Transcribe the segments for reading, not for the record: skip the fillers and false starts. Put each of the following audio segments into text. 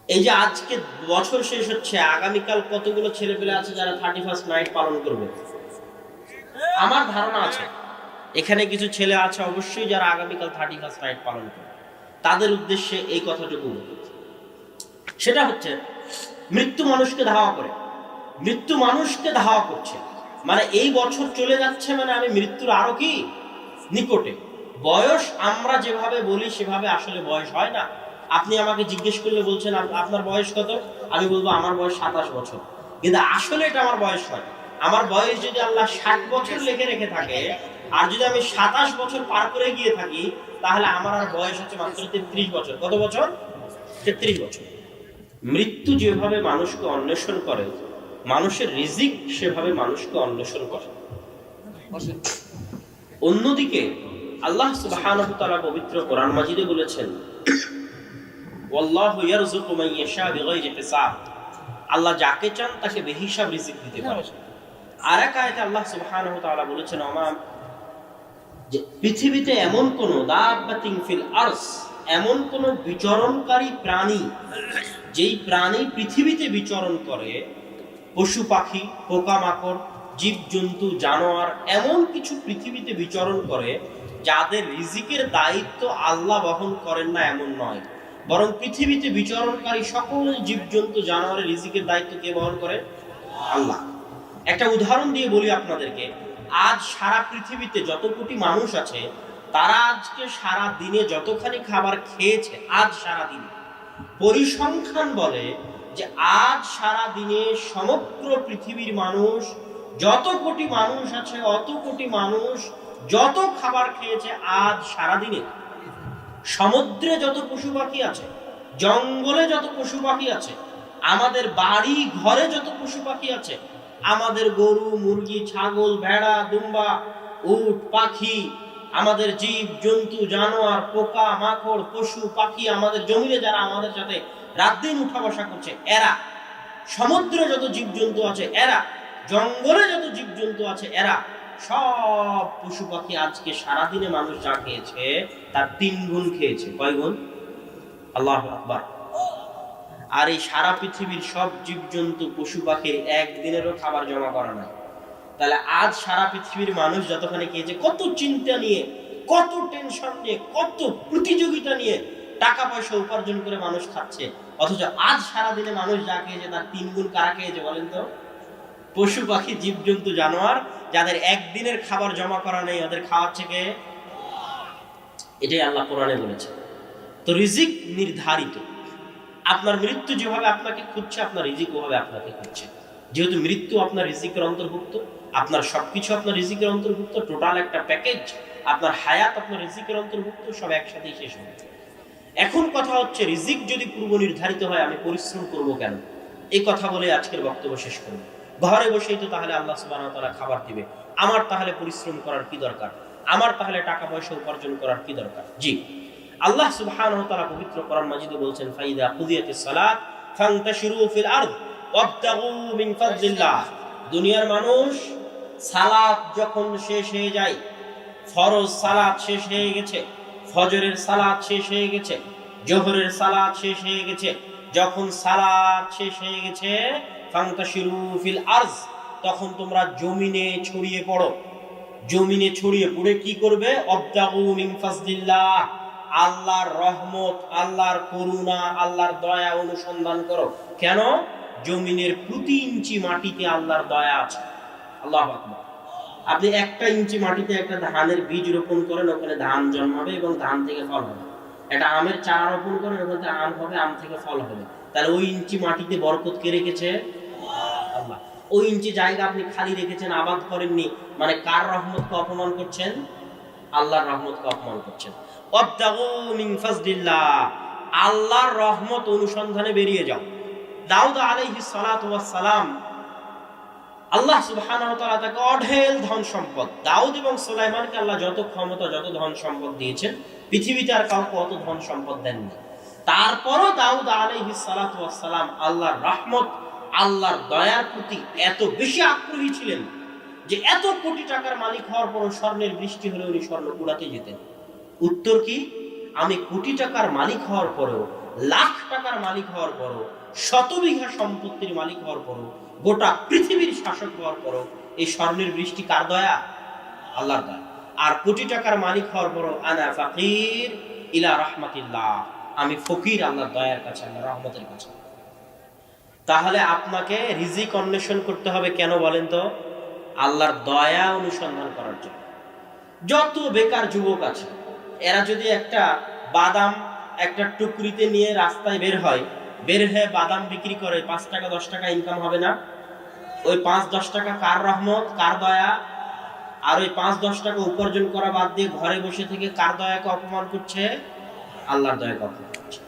এই যে আজকে বছর শেষ হচ্ছে, আগামীকাল কতগুলো ছেলেপেলে আছে যারা 31st নাইট পালন করবে। আমার ধারণা আছে এখানে কিছু ছেলে আছে অবশ্যই যারা আগামীকাল 31st নাইট পালন করবে। তাদের উদ্দেশ্যে এই কথাটুকু, সেটা হচ্ছে মৃত্যু মানুষকে ধাওয়া করে, মৃত্যু মানুষকে ধাওয়া করছে। মানে এই বছর চলে যাচ্ছে, মানে আমি মৃত্যুর আরো কি নিকটে। বয়স আমরা যেভাবে বলি সেভাবে আসলে বয়স হয় না। আপনি আমাকে জিজ্ঞেস করলে বলছেন আপনার বয়স কত, আমি বলবো আমার বয়স 27 বছর, কিন্তু আসলে এটা আমার বয়স হয়। আমার বয়স যদি আল্লাহ 60 বছর লিখে রেখে থাকে, আর যদি আমি 27 বছর পার করে গিয়ে থাকি, তাহলে আমার আর বয়স হচ্ছে মাত্র 33 বছর। কত বছর? 33 বছর। মৃত্যু যেভাবে মানুষকে অন্বেষণ করে, মানুষের রিজিক সেভাবে মানুষকে অন্বেষণ করে। অন্যদিকে আল্লাহ সুবহানাহু ওয়া তাআলা পবিত্র কোরআন মাজিদে বলেছেন, ওয়াল্লাহু ইয়ারযুকু মান ইয়াশা বিগাইরি হিসাব। আল্লাহ যাকে চান তাকে বেহিসাব রিজিক দিতে পারেন। আর এক আয়াতে আল্লাহ সুবহানাহু ওয়া তাআলা বলেছেন, যে পৃথিবীতে এমন কোন দাব্বাতিন ফিল আরস, এমন কোন বিচরণকারী প্রাণী, যেই প্রাণী পৃথিবীতে বিচরণ করে, পশু পাখি, পোকামাকড়, জীবজন্তু, জানোয়ার, এমন কিছু পৃথিবীতে বিচরণ করে যাদের রিজিকের দায়িত্ব আল্লাহ বহন করেন না, এমন নয়। বরং পৃথিবীতে বিচরণকারী সকল জীবজন্তু, জানোয়ারের রিজিকের দায়িত্ব কে বহন করে? আল্লাহ। একটা উদাহরণ দিয়ে বলি আপনাদেরকে, আজ সারা পৃথিবীতে যত কোটি মানুষ আছে, তারা আজকে সারা দিনে যতখানি খাবার খেয়েছে, আজ সারা দিনে পরিসংখ্যান বলে যে আজ সারা দিনে সমগ্র পৃথিবীর মানুষ, যত কোটি মানুষ আছে, অত কোটি মানুষ যত খাবার খেয়েছে আজ সারা দিনে। সমুদ্রে যত পশু পাখি আছে, জঙ্গলে যত পশু পাখি আছে, আমাদের বাড়ি ঘরে যত পশু পাখি আছে, আমাদের গরু, মুরগি, ছাগল, ভেড়া, দুম্বা, উট, পাখি, আমাদের জীব জন্তু, জানোয়ার, পোকা মাকড়, পশু পাখি, আমাদের জমিতে যারা আমাদের সাথে রাত দিন উঠা বসা করছে এরা, সমুদ্রে যত জীব জন্তু আছে এরা, জঙ্গলে যত জীব জন্তু আছে এরা, সব পশু পাখি আজকে সারাদিনে মানুষ যা খেয়েছে তার 3 গুণ খেয়েছে। কয় গুণ? আল্লাহু আকবার। আর এই সারা পৃথিবীর সব জীবজন্তু, পশু পাখির একদিনেরও খাবার জমা করা নাই। তাহলে আজ সারা পৃথিবীর মানুষ যতখানি খেয়েছে, কত চিন্তা নিয়ে, কত টেনশন নিয়ে, কত প্রতিযোগিতা নিয়ে টাকা পয়সা উপার্জন করে মানুষ খাচ্ছে, অথচ আজ সারা দিনে মানুষ যা খেয়েছে তার 3 গুণ কারা খেয়েছে বলেন তো? পশু পাখি, জীবজন্তু, জানোয়ার, যাদের একদিনের খাবার জমা করা নেই, ওদের খাওয়াচ্ছে কে? এটাই আল্লাহ কোরআনে বলেছে। তো রিজিক নির্ধারিত। আপনার মৃত্যু যেভাবে আপনাকে খুঁজছে, আপনার রিজিক ওভাবে আপনাকে খুঁজছে। যেহেতু মৃত্যু আপনার রিজিকের অন্তর্ভুক্ত, আপনার সবকিছু আপনার রিজিকের অন্তর্ভুক্ত, টোটাল একটা প্যাকেজ, আপনার হায়াত আপনার রিজিকের অন্তর্ভুক্ত, সব একসাথেই শেষ হবে। এখন কথা হচ্ছে, রিজিক যদি পূর্ব নির্ধারিত হয়, আমি পরিশ্রম করব কেন? এই কথা বলে আজকের বক্তব্য শেষ করব। ঘরে বসেই তো তাহলে আল্লাহ সুবহানাহু ওয়া তাআলা খাবার দিবে, আমার তাহলে পরিশ্রম করার কি দরকার? আমার তাহলে টাকা পয়সা উপার্জন করার কি দরকার? জি, আল্লাহ সুবহানাহু ওয়া তাআলা পবিত্র কোরআন মাজিদে বলছেন, ফাইদা কুদিয়াতিস সালাত ফান্তাশিরু ফিল আরদ ওয়াবতাগু মিন ফাদলিল্লাহ। দুনিয়ার মানুষ, সালাত যখন শেষ হয়ে যায়, ফরজ সালাত শেষ হয়ে গেছে, ফজরের সালাত শেষ হয়ে গেছে, জোহরের সালাত শেষ হয়ে গেছে, যখন সালাত শেষ হয়ে গেছে, ফান্তাশিরু ফিল আরজ, তখন তোমরা জমিনে ছড়িয়ে পড়ো। জমিনে ছড়িয়ে পড়ে কি করবে? ওয়াবতাগু মিন ফাদলিল্লাহ, আল্লাহর রহমত, আল্লাহর করুণা, আল্লাহর দয়া অনুসন্ধান করো। কেন? জমিনের প্রতি ইঞ্চি মাটিতে আল্লাহর দয়া আছে। আল্লাহু আকবার। আপনি 1 ইঞ্চি মাটিতে একটা ধানের বীজ রোপণ করেন, ওখানে ধান জন্মাবে এবং ধান থেকে ফল হবে। একটা আমের চারা রোপণ করেন, ওখান থেকে আম হবে, আম থেকে ফল হবে। তাহলে ওই ইঞ্চি মাটিতে বরকত কে রেখেছে? আল্লাহ। ওই ইঞ্চি জায়গা আপনি খালি রেখেছেন, আবাদ করেননি, মানে কার রহমতকে অপমান করছেন? আল্লাহর রহমতকে অপমান করছেন। ওয়াবতাগু মিন ফাজলিল্লাহ, আল্লাহর রহমত অনুসন্ধানে বেরিয়ে যাও। দাউদ আলাইহিস সালাতু ওয়াস সালাম, আল্লাহ সুবহানাহু ওয়া তাআলা তাকে অঢেল ধন সম্পদ, দাউদ এবং সুলাইমানকে আল্লাহ যত ক্ষমতা, যত ধন সম্পদ দিয়েছেন, পৃথিবীতে আর কাউকে অত ধন সম্পদ দেননি। তারপরও দাউদ আলাইহিস সালাতু ওয়াস সালাম আল্লাহর রহমত, আল্লাহর দয়ার প্রতি এত বেশি আগ্রহী ছিলেন যে এত কোটি টাকার মালিক হওয়ার পরও স্বর্ণের বৃষ্টি হলে উনি স্বর্ণ কুড়াতে যেতেন। উত্তর কি? আমি কোটি টাকার মালিক হওয়ার পরেও লাখ টাকার মালিক হওয়ার পরও, শত বিঘা সম্পত্তির মালিক হওয়ার পরও, গোটা পৃথিবীর শাসক হওয়ার পরও এই স্বর্ণের বৃষ্টি কার দয়া? আল্লাহর দয়া। আর কোটি টাকার মালিক হওয়ার পরও আনা ফাকির ইলা রাহমাতিল্লাহ, আমি ফকির আল্লাহর দয়ার কাছে, আল্লাহর রহমতের কাছে। তাহলে আপনাকে রিজিক অন্বেষণ করতে হবে কেন বলেন তো? আল্লাহর দয়া অনুসন্ধান করার জন্য। যত বেকার যুবক আছে, এরা যদি একটা বাদাম একটা টুকরিতে নিয়ে রাস্তায় বের হয়ে বাদাম বিক্রি করে 5 টাকা 10 টাকা ইনকাম হবে না? ওই 5-10 টাকা কার রহমত, কার দয়া? আর ওই 5-10 টাকা উপার্জন করা বাদ দিয়ে ঘরে বসে থেকে কার দয়াকে অপমান করছে? আল্লাহর দয়াকে অপমান করছে।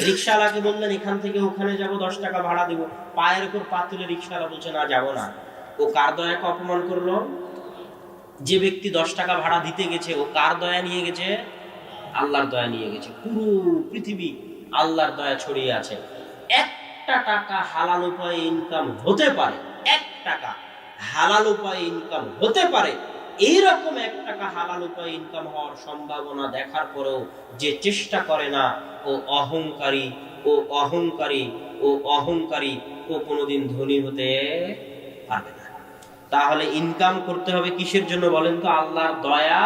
রিকশাওয়ালাকে বললেন এখান থেকে ওখানে যাব, 10 টাকা ভাড়া দেব, পায়ের উপর পা তুলে রিকশাওয়ালা বলছে না যাব না। ও কার দয়াকে অপমান করলো? যে ব্যক্তি 10 টাকা ভাড়া দিতে গেছে ও কার দয়া নিয়ে গেছে? আল্লাহর দয়া নিয়ে গেছে। পুরো পৃথিবী আল্লাহর দয়া ছড়িয়ে আছে। একটা টাকা হালাল উপায়ে ইনকাম হতে পারে, 1 টাকা হালাল উপায়ে ইনকাম হতে পারে, এইরকম 1 টাকা হালাল উপায়ে ইনকাম হওয়ার সম্ভাবনা দেখার পরেও যে চেষ্টা করে না, ও অহংকারী, ও অহংকারী, ও অহংকারী, ও কোনোদিন ধনী হতে পারবে না। তাহলে ইনকাম করতে হবে কিসের জন্য বলেন তো? আল্লাহর দয়া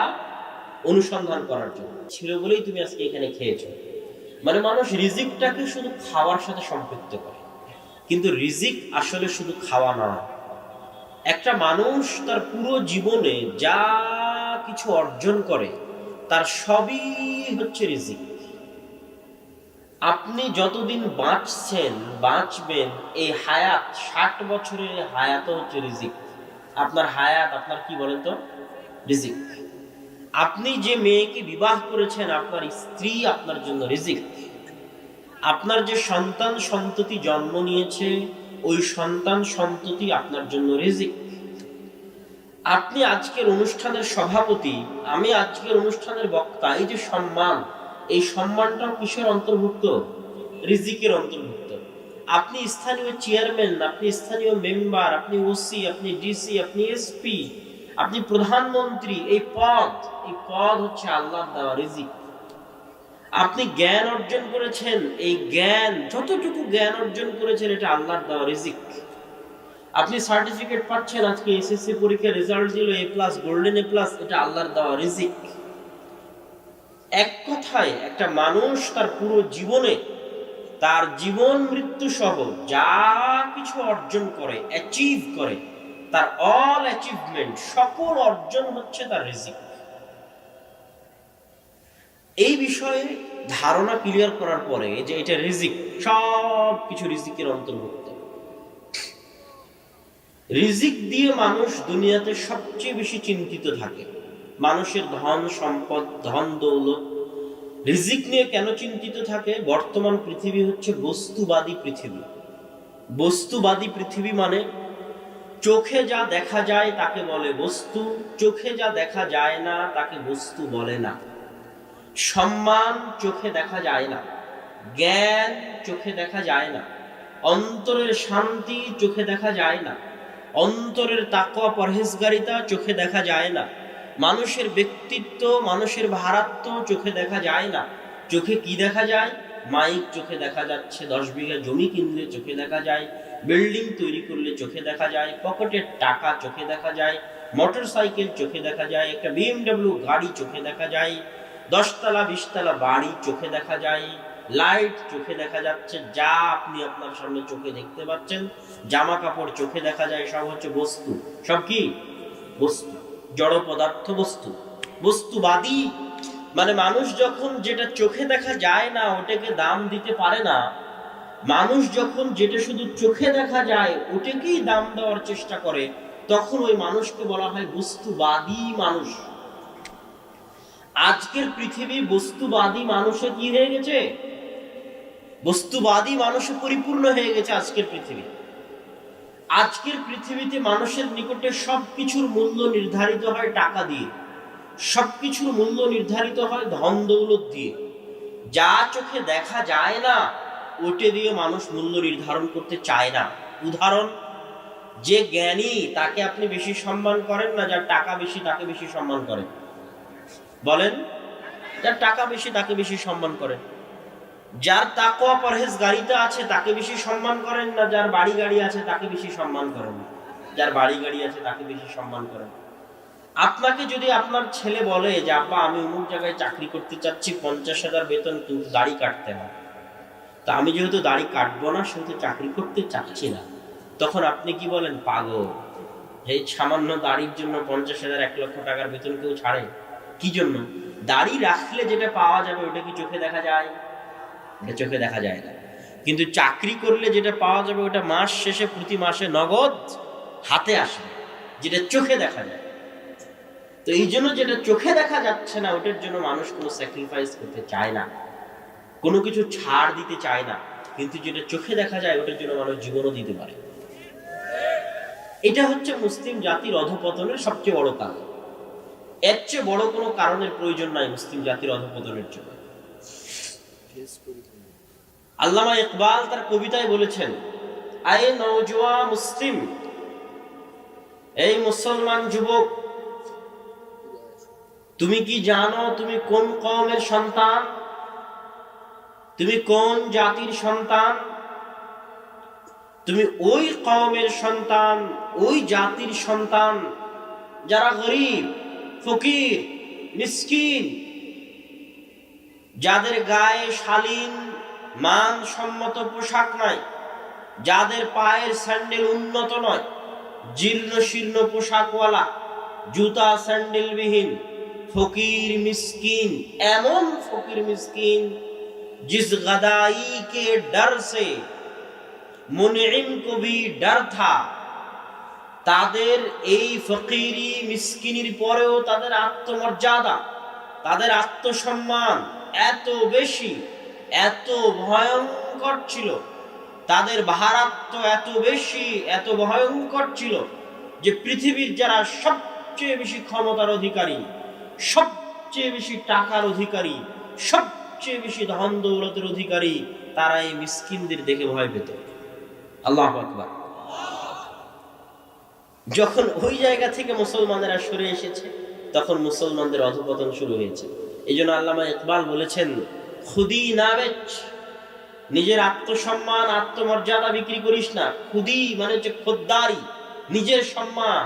অনুসন্ধান করার জন্য। ছিল বলেই তুমি আজকে এখানে খেয়েছো। মানে মানুষ রিজিকটাকে শুধু খাওয়ার সাথে সম্পৃক্ত করে, কিন্তু রিজিক আসলে শুধু খাওয়া না। একটা মানুষ তার পুরো জীবনে যা কিছু অর্জন করে তার সবই হচ্ছে রিজিক। আপনি যতদিন বাঁচবেন, এই হায়াত 60 বছরের হায়াত হচ্ছে রিজিক। আপনার হায়াত আপনার কি বলেন তো? রিজিক। আপনি যে মেয়েকে বিবাহ করেছেন, আপনার স্ত্রী আপনার জন্য রিজিক। আপনার যে সন্তান সন্ততি জন্ম নিয়েছে, ওই সন্তান সন্ততি আপনার জন্য রিজিক। আপনি আজকের অনুষ্ঠানের সভাপতি, আমি আজকের অনুষ্ঠানের বক্তা, এই যে সম্মান, এই সম্মানটাও কিসের অন্তর্ভুক্ত? রিজিকের অন্তর্ভুক্ত। আপনি স্থানীয় চেয়ারম্যান, আপনি স্থানীয় মেম্বার, আপনি ওসি, আপনি ডিসি, আপনি এসপি, আপনি প্রধানমন্ত্রী, এই পদ হচ্ছে আল্লাহর দেওয়া রিজিক। আপনি জ্ঞান অর্জন করেছেন, এই জ্ঞান, যতটুকু জ্ঞান অর্জন করেছেন, এটা আল্লাহর দেওয়া রিজিক। আপনি সার্টিফিকেট পাচ্ছেন, আজকে এসএসসি পরীক্ষার রেজাল্ট দিল A+, গোল্ডেন A+, এটা আল্লাহর দেওয়া রিজিক। এক কথায় একটা মানুষ তার পুরো জীবনে, তার জীবন মৃত্যু সহ যা কিছু অর্জন করে, অ্যাচিভ করে, তার অল অ্যাচিভমেন্ট, সকল অর্জন হচ্ছে তার রিজিক। এই বিষয়ে ধারণা ক্লিয়ার করার পরে যে এটা রিজিক, সব কিছু রিজিকের অন্তর্ভুক্ত। রিজিক দিয়ে মানুষ দুনিয়াতে সবচেয়ে বেশি চিন্তিত থাকে। মানুষের ধন সম্পদ, ধন দৌলত, রিজিক নিয়ে কেন চিন্তিত থাকে? বর্তমান পৃথিবী হচ্ছে বস্তুবাদী পৃথিবী। বস্তুবাদী পৃথিবী মানে চোখে যা দেখা যায় তাকে বলে বস্তু, চোখে যা দেখা যায় না তাকে বস্তু বলে না। সম্মান চোখে দেখা যায় না, জ্ঞান চোখে দেখা যায় না, অন্তরের শান্তি চোখে দেখা যায় না, অন্তরের তাকওয়া পরহেজগারিতা চোখে দেখা যায় না, মানুষের ব্যক্তিত্ব, মানুষের ভারাত্ম চোখে দেখা যায় না। চোখে কি দেখা যায়? মাইক চোখে দেখা যাচ্ছে, 10 বিঘা জমি কিনলে চোখে দেখা যায়, বিল্ডিং তৈরি করলে চোখে দেখা যায়, পকেটের টাকা চোখে দেখা যায়, মোটর সাইকেল চোখে দেখা যায়, একটা BMW গাড়ি চোখে দেখা যায়, 10 তলা 20 তলা বাড়ি চোখে দেখা যায়, লাইট চোখে দেখা যাচ্ছে, যা আপনি আপনার সামনে চোখে দেখতে পাচ্ছেন, জামা কাপড় চোখে দেখা যায়, সব হচ্ছে বস্তু। সব কি? বস্তু, জড় পদার্থ বস্তু। বস্তুবাদী মানে মানুষ যখন যেটা চোখে দেখা যায় না ওটাকে দাম দিতে পারে না, মানুষ যখন যেটা শুধু চোখে দেখা যায় ওটাকেই দাম দেওয়ার চেষ্টা করে, তখন ওই মানুষকে বলা হয় বস্তুবাদী মানুষ। আজকের পৃথিবী বস্তুবাদী মানুষে কি হয়ে গেছে? বস্তুবাদী মানুষে পরিপূর্ণ হয়ে গেছে আজকের পৃথিবী। আজকের পৃথিবীতে মানুষের নিকটে সবকিছুর মূল্য নির্ধারিত হয় টাকা দিয়ে, সবকিছুর মূল্য নির্ধারিত হয় ধন দৌলত দিয়ে। যা চোখে দেখা যায় না ওটা দিয়ে মানুষ মূল্য নির্ধারণ করতে চায় না। উদাহরণ, যে জ্ঞানী তাকে আপনি বেশি সম্মান করেন না যার টাকা বেশি তাকে বেশি সম্মান করেন? বলেন, যার টাকা বেশি তাকে বেশি সম্মান করেন। যার তাকওয়া পরহেজগারিতা আছে তাকে বেশি সম্মান করেন, না যার বাড়ি গাড়ি আছে তাকে বেশি সম্মান করেন? যার বাড়ি গাড়ি আছে তাকে বেশি সম্মান করেন। আপনাকে যদি আপনার ছেলে বলে যে আব্বা আমি অমুক জায়গায় চাকরি করতে চাচ্ছি, 50,000 বেতন, কিন্তু দাড়ি কাটতে হবে, তা আমি যেহেতু দাড়ি কাটবো না সেহেতু চাকরি করতে চাচ্ছি না, তখন আপনি কি বলেন? পাগল, এই সামান্য দাড়ির জন্য 50,000 1,00,000 টাকার বেতন কেউ ছাড়ে? কি জন্য? দাড়ি রাখলে যেটা পাওয়া যাবে ওটা কি চোখে দেখা যায়? ওটা চোখে দেখা যায় না। কিন্তু চাকরি করলে যেটা পাওয়া যাবে ওটা মাস শেষে প্রতি মাসে নগদ হাতে আসবে, যেটা চোখে দেখা যায়। তো এই জন্য যেটা চোখে দেখা যাচ্ছে না ওটার জন্য মানুষ কোনো স্যাক্রিফাইস করতে চায় না, কোনো কিছু ছাড় দিতে চায় না। কিন্তু যেটা চোখে দেখা যায় ওটার জন্য মানুষ জীবনও দিতে পারে। এটা হচ্ছে মুসলিম জাতির অধঃপতনের সবচেয়ে বড় কারণ। এর চেয়ে বড় কোনো কারণের প্রয়োজন নাই মুসলিম জাতির অধঃপতনের জন্য। আল্লামা ইকবাল তার কবিতায় বলেছেন, আয়ে নওজোয়া মুসলিম, এই মুসলমান যুবক, তুমি কি জানো তুমি কোন কওমের সন্তান? তুমি কোন জাতির সন্তান? তুমি ওই কওমের সন্তান, ওই জাতির সন্তান যারা গরিব, ফকির, মিসকিন, যাদের গায়ে শালীন মানসম্মত পোশাক নাই, যাদের পায়ের স্যান্ডেল উন্নত নয়, জীর্ণ শীর্ণ পোশাকওয়ালা, জুতা স্যান্ডেলবিহীন ফকির মিসকিন, এমন ফকির মিসকিন जिस गदाई के डर से मुनइम को भी डर था, তাদের এই ফকিরি মিসকিনির পরেও তাদের আত্মমর্যাদা, তাদের আত্মসম্মান এত বেশি, এত ভয়ঙ্কর ছিল, তাদের ভারাত্ম এত বেশি, এত ভয়ঙ্কর ছিল যে পৃথিবীর যারা সবচেয়ে বেশি ক্ষমতার অধিকারী, সবচেয়ে বেশি টাকার অধিকারী, সবচেয়ে বেশি ধন দৌলতের অধিকারী, তারা এই মিসকিনদের দেখে ভয় পেত। আল্লাহু আকবার। যখন ওই জায়গা থেকে মুসলমানেরা সরে এসেছে তখন মুসলমানদের অধঃপতন শুরু হয়েছে। এই জন্য আল্লামা ইকবাল বলেছেন, খুদি না বেচ, নিজের আত্মসম্মান আত্মমর্যাদা বিক্রি করিস না। খুদি মানে হচ্ছে খোদ্দারি, নিজের সম্মান।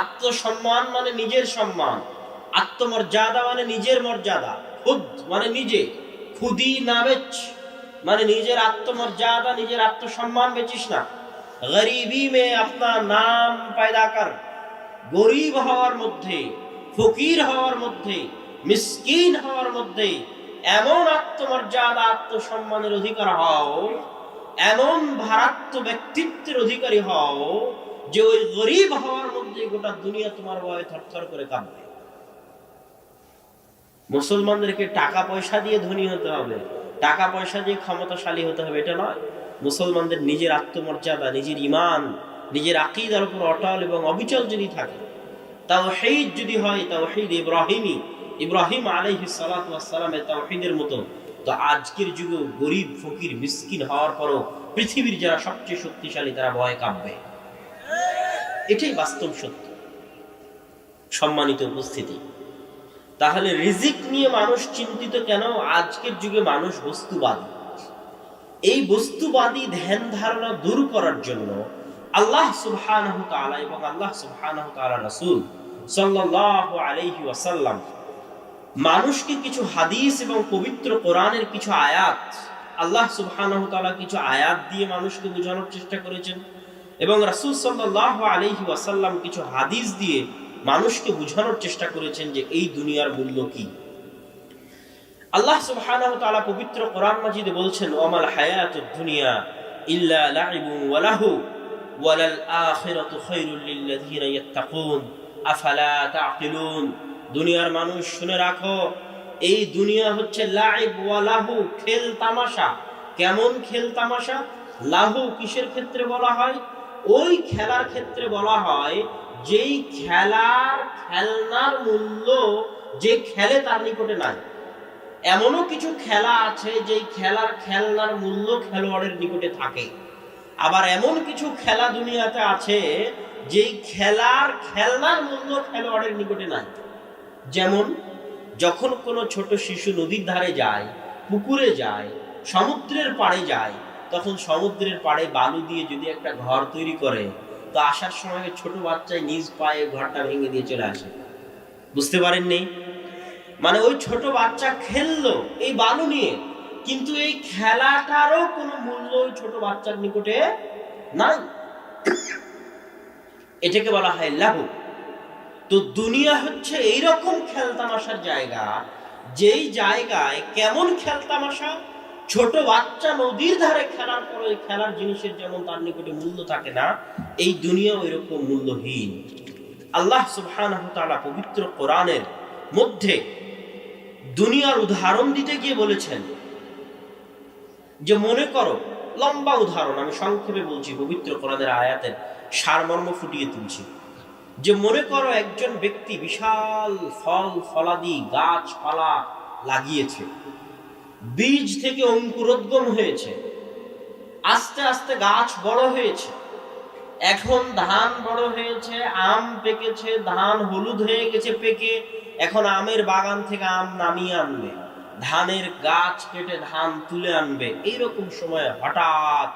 আত্মসম্মান মানে নিজের সম্মান, আত্মমর্যাদা মানে নিজের মর্যাদা, খুদ মানে নিজে, খুদি না বেচ মানে নিজের আত্মমর্যাদা নিজের আত্মসম্মান বেচিস না। গরিবি মে আপনা নাম পয়দা কর, গরিব হওয়ার মধ্যে, ফকির হওয়ার মধ্যে, মিসকিন হওয়ার মধ্যে এমন আত্মমর্যাদা আত্মসম্মানের অধিকার হও, এমন ভারাত্ম ব্যক্তিত্বের অধিকারী হও যে ওই গরিব হওয়ার মধ্যে গোটা দুনিয়া তোমার ভয়ে থরথর করে কাঁপবে। মুসলমানদেরকে টাকা পয়সা দিয়ে ধনী হতে হবে, টাকা পয়সা দিয়ে ক্ষমতাশালী হতে হবে, এটা নয়। মুসলমানদের নিজের আত্মমর্যাদা, নিজের ঈমান, নিজের আকীদার উপর অটল এবং অবিচল যদি থাকে, তাওহীদ যদি হয়, তাওহীদ ইব্রাহিমী, ইব্রাহিম আলাইহিস সালাতু ওয়াস সালামের তাওহীদের মতো, তো আজকের যুগে গরিব ফকির মিসকিন হওয়ার পরও পৃথিবীর যারা সবচেয়ে শক্তিশালী তারা ভয়ে কাঁপবে। এটাই বাস্তব সত্য। সম্মানিত উপস্থিতি, তাহলে রিজিক নিয়ে মানুষ চিন্তিত কেন? আজকের যুগে মানুষ বস্তুবাদী। এই বস্তুবাদী ধ্যান ধারণা দূর করার জন্য আল্লাহ সুবহানাহু ওয়া তাআলা এবং আল্লাহ সুবহানাহু ওয়া তাআলা রাসূল সাল্লাল্লাহু আলাইহি ওয়াসাল্লাম মানুষকে কিছু হাদিস এবং পবিত্র কোরআনের কিছু আয়াত, আল্লাহ সুবহানাহু ওয়া তাআলা কিছু আয়াত দিয়ে মানুষকে বোঝানোর চেষ্টা করেছেন, এবং রাসূল সাল্লাল্লাহু আলাইহি ওয়াসাল্লাম কিছু হাদিস দিয়ে মানুষকে বোঝানোর চেষ্টা করেছেন যে এই দুনিয়ার মূল্য কি। আল্লাহ সুবহানাহু ওয়া তাআলা পবিত্র কোরআন মাজিদে বলছেন, ওয়ামাল হায়াতুদ দুনিয়া ইল্লা লাইবুন ওয়া লাহু ওয়ালাল আখিরাতু খায়রুল লিল্লাযিনা ইয়াত্তাকুন আফালা তাআকিলুন। দুনিয়ার মানুষ শুনে রাখো, এই দুনিয়া হচ্ছে লাইব ওয়া লাহু, খেল তামাশা। কেমন খেল তামাশা? লাহু কিসের ক্ষেত্রে বলা হয়? ওই খেলার ক্ষেত্রে বলা হয় যেই খেলার খেলনার মূল্য যে খেলে তার নিকটে নাই। এমনও কিছু খেলা আছে যেই খেলার খেলনার মূল্য খেলোয়াড়ের নিকটে থাকে। আবার এমন কিছু খেলা দুনিয়াতে আছে যেই খেলার খেলনার মূল্য খেলোয়াড়ের নিকটে নাই। যেমন যখন কোনো ছোট শিশু নদীর ধারে যায়, পুকুরে যায়, সমুদ্রের পাড়ে যায়, তখন সমুদ্রের পাড়ে বালু দিয়ে যদি একটা ঘর তৈরি করে, তো আসার সময় ছোট বাচ্চায় নিজ পায়ে ঘরটা ভেঙে দিয়ে চলে আসে। বুঝতে পারেননি? মানে ওই ছোট বাচ্চা খেললো এই বালু নিয়ে, কিন্তু এই খেলাটারও কোনো মূল্য ওই ছোট বাচ্চার নিকটে নাই। এটাকে বলা হয় লাহু। তো দুনিয়া হচ্ছে এইরকম খেলতামাশার জায়গা, যেই জায়গায় কেমন খেলতামাশা, ছোট বাচ্চা নদীর ধারে খেলার পরে খেলার জিনিসের যেমন তার নিকটে মূল্য থাকে না, এই দুনিয়া ওইরকম মূল্যহীন। আল্লাহ সুবহানাহু ওয়া তাআলা পবিত্র কোরআনের মধ্যে দুনিয়ার উদাহরণ দিতে গিয়ে বলেছেন যে মনে করো, লম্বা উদাহরণ আমি সংক্ষেপে বলছি, পবিত্র কোরআনের আয়াতের সারমর্ম ফুটিয়ে তুলছি, যে মনে করো একজন ব্যক্তি বিশাল ফল ফলাদি গাছপালা লাগিয়েছে, বীজ থেকে অঙ্কুরোদ্গম হয়েছে, আস্তে আস্তে গাছ বড় হয়েছে, এখন ধান বড় হয়েছে, আম পেকেছে, ধান হলুদ হয়ে গেছে পেকে, এখন আমের বাগান থেকে আম নামিয়ে আনবে, ধানের গাছ কেটে ধান তুলে আনবে। এইরকম সময় হঠাৎ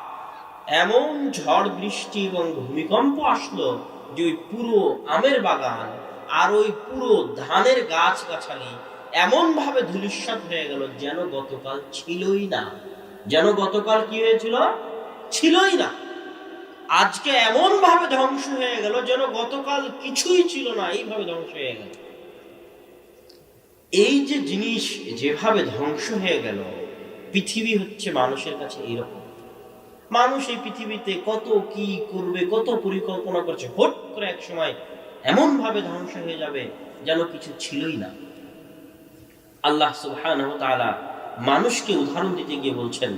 এমন ঝড় বৃষ্টি এবং ভূমিকম্প আসলো যে ওই পুরো আমের বাগান আর ওই পুরো ধানের গাছ গাছালি এমন ভাবে ধূলিসাৎ হয়ে গেল যেন গতকাল ছিলই না। যেন গতকাল কি হয়েছিল? ছিলই না। আজকে এমন ভাবে ধ্বংস হয়ে গেল যেন গতকাল কিছুই ছিল না, এইভাবে ধ্বংস হয়ে গেল। এই যে জিনিস যেভাবে ধ্বংস হয়ে গেল, পৃথিবী হচ্ছে মানুষের কাছে এইরকম। মানুষ এই পৃথিবীতে কত কি করবে, কত পরিকল্পনা করছে, হট করে এক সময় এমন ভাবে ধ্বংস হয়ে যাবে যেন কিছু ছিলই না। আল্লাহ সুবহানাহু ওয়া তাআলা মানুষকে উদাহরণ দিতে গিয়ে বলছেন,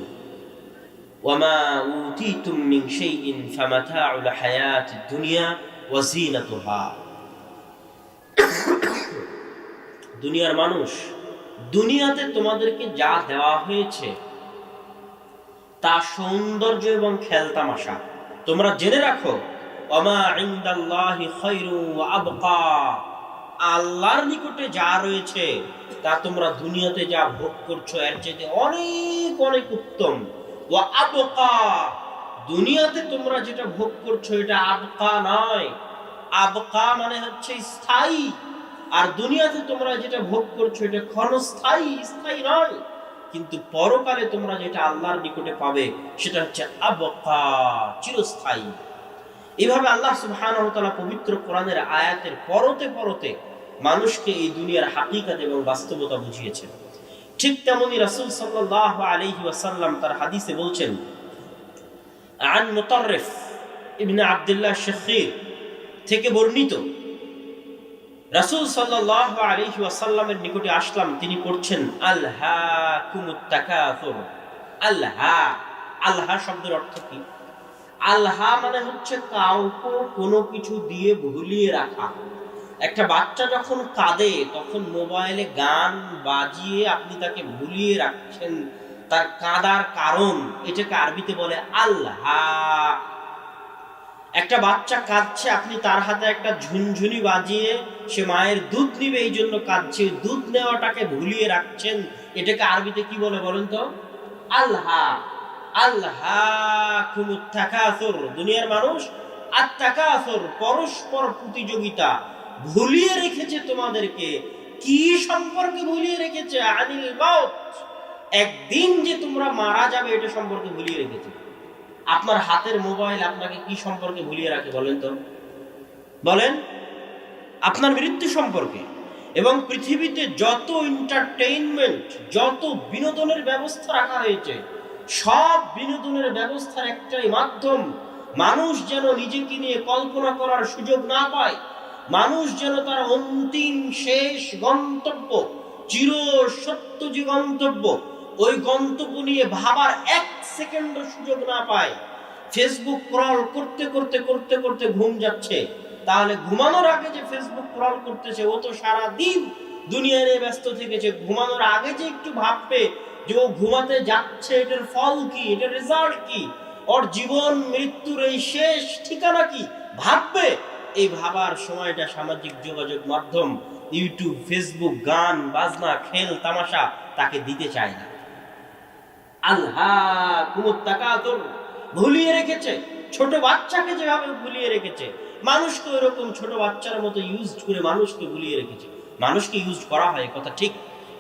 ওয়ামা উতিতুম মিন শাইইন ফামাতাউল হায়াতিদ দুনিয়া ওয়া যিনাতুহা। দুনিয়ার মানুষ, দুনিয়াতে তোমাদেরকে যা দেওয়া হয়েছে তা সৌন্দর্য এবং খেলতামাশা। তোমরা জেনে রাখো, ওয়ামা ইনদাল্লাহি খায়রুন ওয়া আবকা, আল্লাহর নিকটে যা রয়েছে তা তোমরা দুনিয়াতে যা ভোগ করছো এর চেয়ে অনেক অনেক উত্তম। ওয়া আবকা, দুনিয়াতে তোমরা যেটা ভোগ করছো এটা আবকা নয়। আবকা মানে হচ্ছে স্থায়ী, আর দুনিয়াতে তোমরা যেটা ভোগ করছো এটা ক্ষণস্থায়ী, স্থায়ী নয়। কিন্তু পরকালে তোমরা যেটা আল্লাহর নিকটে পাবে সেটা হচ্ছে আবকা, চিরস্থায়ী। এইভাবে আল্লাহ সুবহানাহু ওয়া তাআলা পবিত্র কোরআনের আয়াতের পরতে পরতে মানুষকে এই দুনিয়ার হাকিকত এবং বাস্তবতা বুঝিয়েছেন। ঠিক তেমনি রাসূল সাল্লাল্লাহু আলাইহি ওয়াসাল্লাম তার হাদিসে বলছেন, আন মুতাররিফ ইবনে আব্দুল্লাহ শাখীর থেকে বর্ণিত, রাসূল সাল্লাল্লাহু আলাইহি ওয়াসাল্লামের নিকটে আসলাম, তিনি পড়ছেন আলহাকুমুত তাকাসুর। আল্লাহা, আল্লাহা শব্দের অর্থ কি? আল্লাহা মানে হচ্ছে কাউকে কোনো কিছু দিয়ে ভুলিয়ে রাখা। একটা বাচ্চা যখন কাঁদে তখন মোবাইলে গান বাজিয়ে আপনি তাকে ভুলিয়ে রাখছেন তার কাঁদার কারণ, এটাকে আরবিতে বলে আল্লাহা। একটা বাচ্চা কাঁদছে, আপনি তার হাতে একটা ঝুনঝুনি বাজিয়ে সে মায়ের দুধ নিবে এই জন্য কাঁদছে, দুধ নেওয়াটাকে ভুলিয়ে রাখছেন, এটাকে আরবিতে কি বলে বলেন তো? আল্লাহা। আলহাকুমুত তাকাসুর, দুনিয়ার মানুষ আত-তাকাসুর, পরস্পর প্রতিযোগিতা, ভুলিয়ে রেখেছে তোমাদেরকে। কি সম্পর্কে ভুলিয়ে রেখেছে? আনিল মাউত, একদিন যে তোমরা মারা যাবে এটা সম্পর্কে ভুলিয়ে রেখেছে। আপনার হাতের মোবাইল আপনাকে কি সম্পর্কে ভুলিয়ে রাখে বলেন তো? বলেন, আপনার মৃত্যু সম্পর্কে। এবং পৃথিবীতে যত এন্টারটেইনমেন্ট, যত বিনোদনের ব্যবস্থা রাখা হয়েছে, সব বিনোদনের ব্যবস্থার একটাই মাধ্যম, মানুষ যেন নিজেকে নিয়ে কল্পনা করার সুযোগ না পায়, মানুষ যেন তার অন্তিম শেষ গন্তব্য, চির সত্য যে গন্তব্য, ওই গন্তব্য নিয়ে ভাবার এক সেকেন্ডও সুযোগ না পায়। ফেসবুক স্ক্রল করতে করতে করতে করতে ঘুম যাচ্ছে, তাহলে ঘুমানোর আগে যে ফেসবুক স্ক্রল করতেছে ও তো সারা দিন দুনিয়া নিয়ে ব্যস্ত থেকেছে, ঘুমানোর আগে যে একটু ভাববে যে ও ঘুমাতে যাচ্ছে, এটার ফল কি, এটার রেজাল্ট কি, ওর জীবন মৃত্যুর এই শেষ ঠিকানা কি, ভাববে। এই ভাবার সময়টা সামাজিক যোগাযোগ মাধ্যম, ইউটিউব, ফেসবুক, গান বাজনা, খেল তামাশা তাকে দিতে চায় না। আলহাকুমুত তাকাতুর, ভুলিয়ে রেখেছে। ছোট বাচ্চাকে যেভাবে ভুলিয়ে রেখেছে, মানুষকে এরকম ছোট বাচ্চার মতো ইউজ করে মানুষকে ভুলিয়ে রেখেছে। মানুষকে ইউজ করা হয় কথা ঠিক,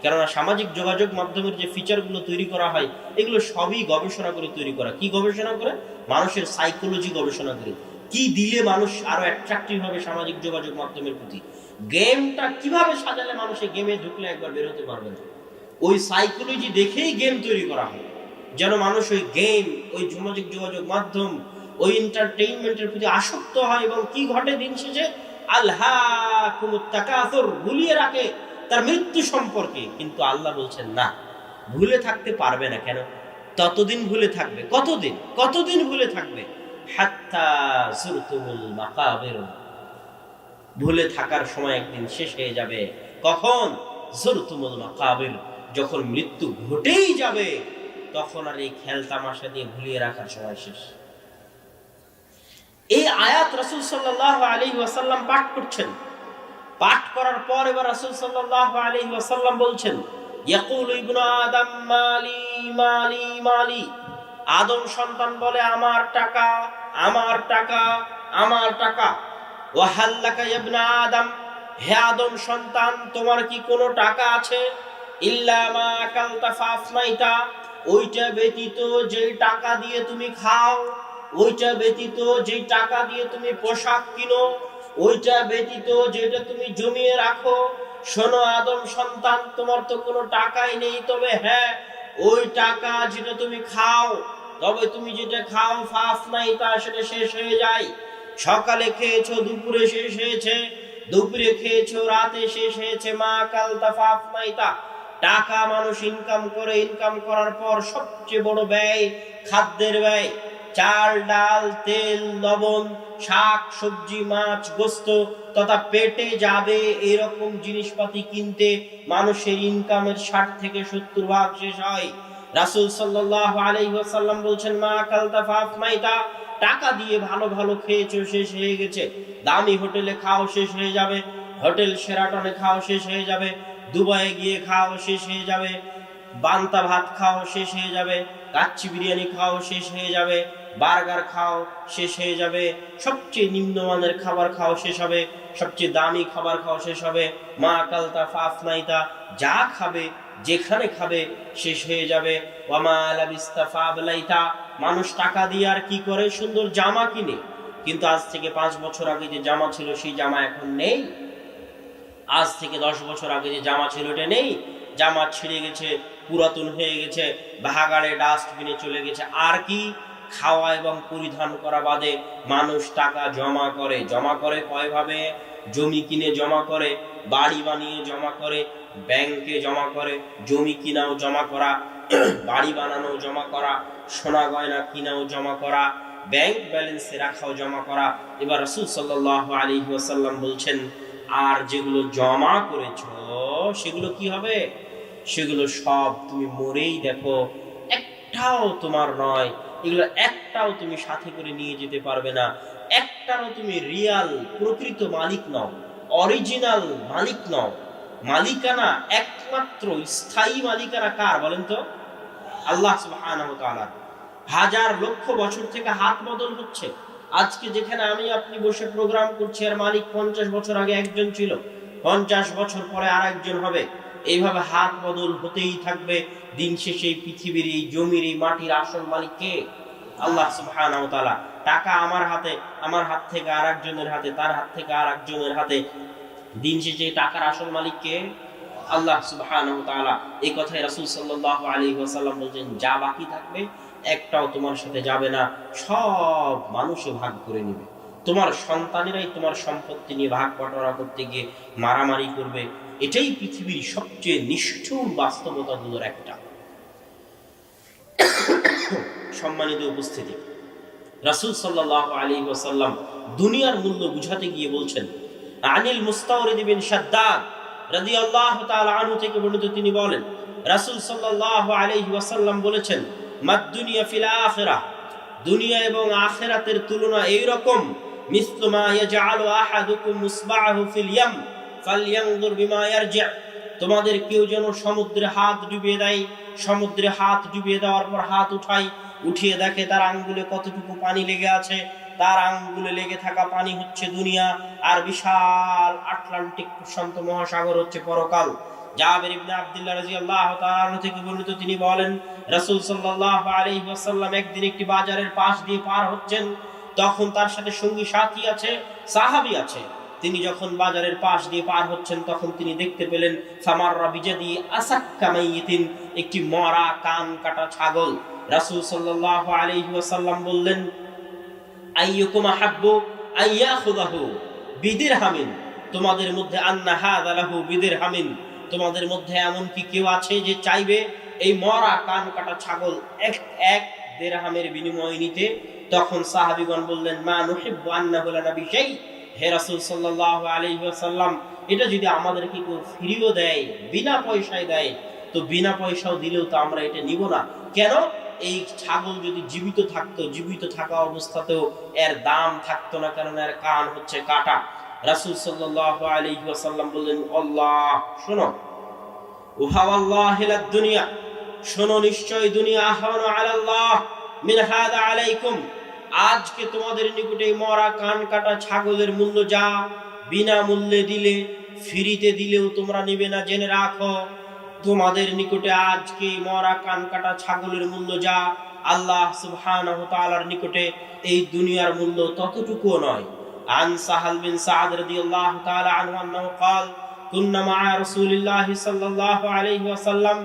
কেননা সামাজিক যোগাযোগ মাধ্যমের যে ফিচারগুলো তৈরি করা হয় এগুলো সবই গবেষণা করে তৈরি করা। কি গবেষণা করে? মানুষের সাইকোলজি গবেষণা করে, কি দিলে মানুষ আরো অ্যাট্রাকটিভ হবে সামাজিক যোগাযোগ মাধ্যমের প্রতি, গেমটা কিভাবে সাজালে মানুষে গেমে ঢুকলে একবার বের হতে পারবে না, ওই সাইকোলজি দেখেই গেম তৈরি করা হয়, যেন মানুষ ওই গেম, ওই সামাজিক যোগাযোগ মাধ্যম, ওই এন্টারটেইনমেন্টের প্রতি আসক্ত হয়। এবং কি ঘটে দিন শেষে? আলহাকুমুত তাকাসুর, ভুলিয়ে রাখে তার মৃত্যু সম্পর্কে। কিন্তু আল্লাহ বলছেন না, ভুলে থাকতে পারবে না। কেন? ততদিন ভুলে থাকবে। কতদিন? কতদিন ভুলে থাকবে? হাত্তা যুরতুমুল মাকাবির, ভুলে থাকার সময় একদিন শেষ হয়ে যাবে। কখন? যুরতুমুল মাকাবির, যখন মৃত্যু ঘটেই যাবে, তখন আর এই খেল তামাশা দিয়ে ভুলিয়ে রাখার সময় শেষ। এই আয়াত রাসূল সাল্লাল্লাহু আলাইহি ওয়াসাল্লাম পাঠ করছেন। পাঠ করার পর এবার রাসূল সাল্লাল্লাহু আলাইহি ওয়াসাল্লাম বলছেন, ইয়াকুলু ইবনু আদম মালি মালি মালি, আদম সন্তান বলে আমার টাকা, আমার টাকা, আমার টাকা। ওয়া হাল্লাকা ইবনু আদম, হে আদম সন্তান, তোমার কি কোনো টাকা আছে? ইল্লা মা আকালতা ফাফনাইতা, ওইটা ব্যতীত যেই টাকা দিয়ে তুমি খাও, ওইটা ব্যতীত যেই টাকা দিয়ে তুমি পোশাক কিনো, ওইটা ব্যতীত যেটা তুমি জমিয়ে রাখো। শোনো আদম সন্তান, তোমার তো কোনো টাকাই নেই, তবে হ্যাঁ, ওই টাকা যেটা তুমি খাও, তবে তুমি যেটা খাও ফাফনাইতা, সেটা শেষ হয়ে যায়। সকালে খেয়েছো, দুপুরে শেষ হয়েছে, দুপুরে খেয়েছো, রাতে শেষ হয়েছে। মা কালতা ফাফনাইতা, টাকা মানুষ ইনকাম করে, ইনকাম করার পর সবচেয়ে বড় ব্যয় খাদ্যের ব্যয়। চাল, ডাল, তেল, লবণ, শাক সবজি, মাছ, গোস্ত তথা পেটে যাবে এরকম জিনিসপাতি কিনতে মানুষের ইনকামের 60 থেকে 70 ভাগ শেষ হয়। রাসূল সাল্লাল্লাহু আলাইহি ওয়াসাল্লাম বলছেন, মা কালতা ফাফনাইতা, টাকা দিয়ে ভালো ভালো খেয়েছো, শেষ হয়ে গেছে। দামি হোটেলে খাও, শেষ হয়ে যাবে। হোটেল শেরাটনে খাও, শেষ হয়ে যাবে। দুবাইয়ে গিয়ে খাও, শেষ হয়ে যাবে। বান্তা ভাত খাও, শেষ হয়ে যাবে। কাচ্চি বিরিয়ানি খাও, শেষ হয়ে যাবে। বার্গার খাও, শেষ হয়ে যাবে। সবচেয়ে নিম্নমানের খাবার খাও, শেষ হবে। সবচেয়ে দামি খাবার খাও, শেষ হবে। মা কালতা ফাফনাইতা, যা খাবে যেখানে খাবে শেষ হয়ে যাবে। ওয়ামা লাবিস্তা ফাবলাইতা, মানুষ টাকা দিয়ে আর কি করে? সুন্দর জামা কিনে, কিন্তু আজ থেকে 5 বছর আগে যে জামা ছিল সেই জামা এখন নেই। আজ থেকে 10 বছর আগে যে জামা ছিল এটা নেই। জামা ছিঁড়ে গেছে, পুরাতন হয়ে গেছে, ভাগাড়ে ডাস্টবিনে চলে গেছে। আর কি? খাওয়া এবং পরিধান করা বাদে মানুষ টাকা জমা করে। জমা করে কয়ভাবে? জমি কিনে জমা করে, বাড়ি বানিয়ে জমা করে, ব্যাংকে জমা করে। জমি কিনাও জমা করা, বাড়ি বানানো জমা করা, সোনা গয়না কিনাও জমা করা, ব্যাংক ব্যালেন্সে রাখাও জমা করা। এবার রাসূল সাল্লাল্লাহু আলাইহি ওয়াসাল্লাম বলছেন, আর যেগুলো জমা করেছো সেগুলো কি হবে? সেগুলো সব তুমি মরেই দেখো, একটাও তোমার নয়। এগুলো একটাও তুমি সাথে করে নিয়ে যেতে পারবে না। একটারও তুমি রিয়াল প্রকৃত মালিক নও, অরিজিনাল মালিক নও। মালিকানা একমাত্র স্থায়ী মালিকানা কার বলেন তো? আল্লাহ সুবহানাহু ওয়া তাআলা। হাজার লক্ষ বছর থেকে হাত বদল হচ্ছে। আজকে যেখানে আমি আপনি বসে প্রোগ্রাম করছি, আর মালিক 50 বছর আগে একজন ছিল, 50 বছর পরে আর একজন হবে। এইভাবে হাত বদল হতেই থাকবে। দিন শেষে এই পৃথিবীর, এই জমির, এই মাটির আসল মালিক কে? আল্লাহ সুবহানাহু ওয়া তাআলা। টাকা আমার হাতে, আমার হাত থেকে আর একজনের হাতে, তার হাত থেকে আর একজনের হাতে। দিন শেষে টাকার আসল মালিক কে? আল্লাহ সুবহানাহু ওয়া তাআলা। এই কথাই রাসূল সাল্লাল্লাহু আলাইহি ওয়াসাল্লাম বলেন, যা বাকি থাকবে একটাও তোমার সাথে যাবে না, সব মানুষে ভাগ করে নেবে। তোমার সন্তানেরাই তোমার সম্পত্তি নিয়ে ভাগ বটোয়ারা করতে গিয়ে মারামারি করবে। এটাই পৃথিবীর সবচেয়ে নিষ্ঠুর বাস্তবতাগুলোর একটা। সম্মানিত উপস্থিতি, রাসূল সাল্লাল্লাহু আলাইহি ওয়াসাল্লাম দুনিয়ার মূল্য বুঝাতে গিয়ে বলছেন, আনিল মুস্তাওরিদ বিন শাদ্দাদ রাদিয়াল্লাহু তাআলা আনহু থেকে বর্ণিত, তিনি বলেন, রাসূল সাল্লাল্লাহু আলাইহি ওয়াসাল্লাম বলেছেন, মাদ দুনিয়া ফিল আখিরাহ, দুনিয়া এবং আখিরাতের তুলনা এই রকম, মিসলু মা ইয়াজআলু আহাদুকুম মুসবাহু ফিল ইয়াম ফালইয়ানজুর বিমা ইয়ারজি', তোমাদের কেউ যেন সমুদ্রে হাত ডুবিয়ে দেয়, সমুদ্রে হাত ডুবিয়ে দেওয়ার পর হাত উঠিয়ে দেখে তার আঙ্গুলে কতটুকু পানি লেগে আছে, তার আঙ্গুলে লেগে থাকা পানি হচ্ছে দুনিয়া, আর বিশাল আটলান্টিক প্রশান্ত মহাসাগর হচ্ছে পরকাল। জাবের ইবনে আব্দুল্লাহ রাদিয়াল্লাহু তাআলা আনহু থেকে বর্ণিত, তিনি বলেন রাসূল সাল্লাল্লাহু আলাইহি ওয়াসাল্লাম একদিন একটি বাজারের পাশ দিয়ে পার হচ্ছেন, তখন তার সাথে সঙ্গী সাথী আছে, সাহাবী আছে। তিনি যখন বাজারের পাশ দিয়ে পার হচ্ছেন তখন তিনি দেখতে পেলেন ফামাররা বিজাদি আসাক্কা মাইয়িতিন, একটি মরা কান কাটা ছাগল। রাসূল সাল্লাল্লাহু আলাইহি ওয়াসাল্লাম বললেন আইয়ুকুম আহাব্বু আইয়াখুযাহু বিদিরহামিন, তোমাদের মধ্যে আন্না হাযা লাহু বিদিরহামিন, তোমাদের মধ্যে এমন কি কেউ আছে যে চাইবে এই মরা কান কাটা ছাগল এক দিরহামের বিনিময়ে নিতে? তখন সাহাবীগণ বললেন মা নুহিব্বু আন্নাহু লানা বিশাই, হে রাসূল সাল্লাল্লাহু আলাইহি ওয়াসাল্লাম, এটা যদি আমাদেরকে কেউ ফ্রিও দেয়, বিনা পয়সায় দেয়, তো বিনা পয়সাও দিলেও তো আমরা এটা নিব না। কেন? এই ছাগল যদি জীবিত থাকতো, জীবিত থাকা অবস্থাতেও এর দাম থাকতো না, কারণ এর কান হচ্ছে কাটা। রাসূল সাল্লাল্লাহু আলাইহি ওয়াসাল্লাম বললেন আল্লাহ, শোনো, ওয়াল্লাহি লাদ দুনিয়া, শোনো নিশ্চয় দুনিয়া আহওয়ানু আলাল্লাহ মিন হাদা আলাইকুম, আজকে তোমাদের নিকটে মরা কান কাটা ছাগলের মূল্য যা, বিনা মূল্যে দিলে, ফ্রিতে দিলেও তোমরা নেবে না, জেনে রাখো তোমাদের নিকটে আজকে মরা কান কাটা ছাগলের মূল্য যা, আল্লাহ সুবহানাহু ওয়া তাআলার নিকটে এই দুনিয়ার মূল্য ততটুকুও নয়। আন সাহাল বিন সাদ রাদিয়াল্লাহু তাআলা আনহু আন্নাহু قال কুন্না মা রাসূলিল্লাহি সাল্লাল্লাহু আলাইহি ওয়াসাল্লাম,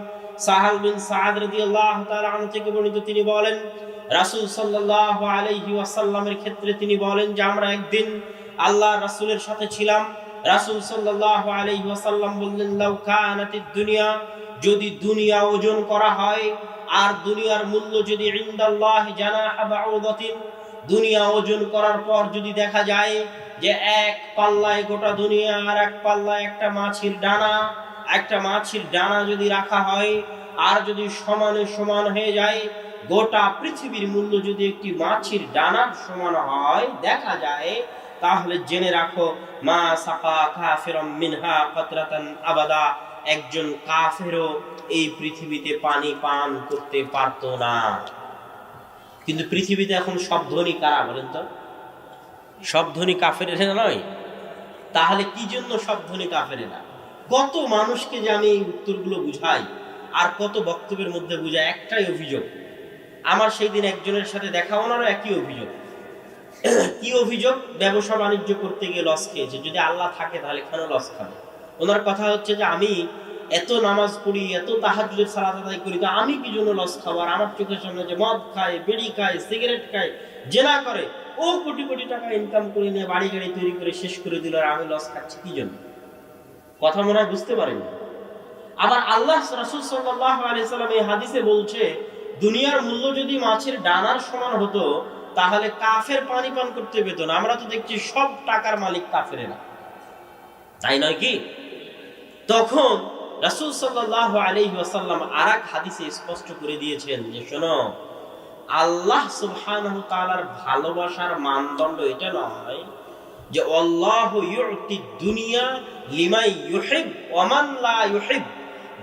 সাহাল বিন সাদ রাদিয়াল্লাহু তাআলা আনহু থেকে বর্ণিত, তিনি বলেন রাসূল সাল্লাল্লাহু আলাইহি ওয়াসাল্লামের ক্ষেত্রে তিনি বলেন যে আমরা একদিন আল্লাহর রাসূলের সাথে ছিলাম। রাসূল সাল্লাল্লাহু আলাইহি ওয়াসাল্লাম বললেন লাউ কানাতিদ দুনিয়া, যদি দুনিয়া ওজন করা হয় আর দুনিয়ার মূল্য যদি ইনদাল্লাহি জানাহা বাউদাতিন, দুনিয়া ওজন করার পর যদি দেখা যায় যে এক পাল্লায় গোটা দুনিয়া আর এক পাল্লায় একটা মাছির ডানা যদি রাখা হয়, আর যদি সমানে সমান হয়ে যায়, গোটা পৃথিবীর মূল্য যদি একটি মাছির ডানার সমান হয় দেখা যায়, তাহলে জেনে রাখো মা সাকা কাফিরুম মিনহা কাতরাতান আবাদা, একজন কাফেরও এই পৃথিবীতে পানি পান করতে পারতো না। কিন্তু পৃথিবীতে এখন সব ধনী কারা বলেন তো? সব ধনী কাফেরেরা নয়। তাহলে কি জন্য সব ধনী কাফেরেরা? কত মানুষকে যে আমি এই উত্তরগুলো বুঝাই আর কত বক্তব্যের মধ্যে বুঝাই, একটাই অভিযোগ। আমার সেই দিন একজনের সাথে দেখা, ওনারও একই অভিযোগ। কি অভিযোগ? ব্যবসা বাণিজ্য করতে গিয়ে লস খেয়েছে। যদি আল্লাহ থাকে তাহলে কেন লস খাবে? ওনার কথা হচ্ছে যে আমি এত নামাজ পড়ি, এত তাহাজ্জুদের সালাত আদায় করি, তো আমি কি জন্য লস খাবো? আর আমার চোখের সামনে যে মদ খায়, বিড়ি খায়, সিগারেট খায়, জেনা করে, ও কোটি কোটি টাকা ইনকাম করে নিয়ে বাড়ি গাড়ি তৈরি করে শেষ করে দিল, আর আমি লস খাচ্ছি কি জন্য? কথা মনে হয় বুঝতে পারেনি। আবার আল্লাহ রাসূল সাল্লাল্লাহু আলাইহি সাল্লাম এই হাদিসে বলছে দুনিয়ার মূল্য যদি মাছের ডানার সমান হতো তাহলে কাফের পানি পান করতে পেত না। আমরা তো দেখছি সব টাকার মালিক কাফেরেরা, তাই নয় কি? তখন রাসূল সাল্লাল্লাহু আলাইহি ওয়াসাল্লাম আরেক হাদিসে স্পষ্ট করে দিয়েছেন যে শোনো, আল্লাহ সুবহানাহু ওয়া তাআলার ভালোবাসার মানদণ্ড এটা নয় যে আল্লাহু ইউতি দুনিয়া লিমান ইউহিব ওয়া মান লা ইউহিব।